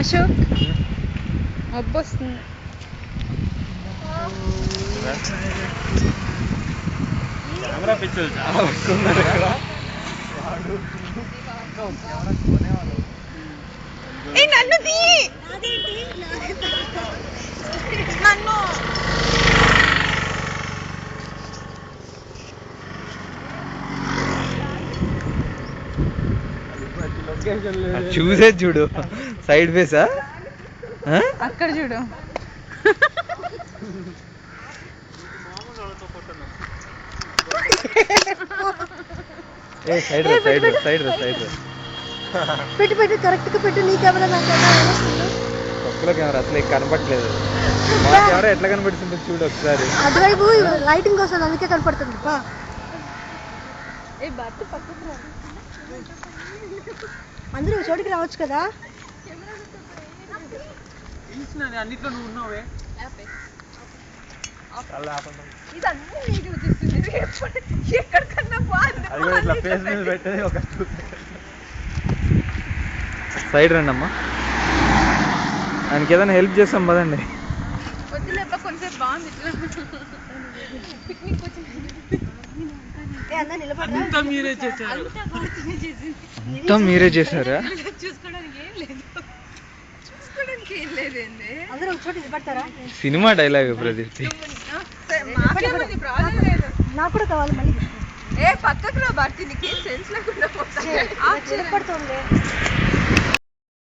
Ashok అబ్బొస్తుంది. Camera పిక్చర్లు చాలా వస్తున్నారు కదా. నన్ను తీ నన్ను చూసే చూడు సైడ్ ఫేసా అక్కడ చూడు. సైడ్ సైడ్ సైడ్ సైడ్ పెట్టు పెట్టు కరెక్ట్ గా పెట్టు. నీ కెమెరా నా కెమెరా ఒక్కలో కెమెరా అసలు కనపట్లేదు. మా కెమెరా ఎట్లా కనపడుతుంది చూడు ఒకసారి. అటువైపు లైటింగ్ వస్తుంది అందుకే కనపడుతుంది. అందరూ చోటికి రావచ్చు కదా. అన్నిట్లో నువ్వు ఉన్నావే. సైడ్ రండి అమ్మా, ఆయనకి ఏదైనా హెల్ప్ చేస్తాం పదండి. కొంచెం బాగుంది. అంతా మీరే చేశారు. అంతా మీరే చేశారా? అందరూ చోటు పడతారా? Cinema dialogue Pradeepti. నాకు కూడా కావాలి మళ్ళీ. పక్కకు రా భర్తీ, నీకేం సెన్స్ లేకుండా పడుతుంది.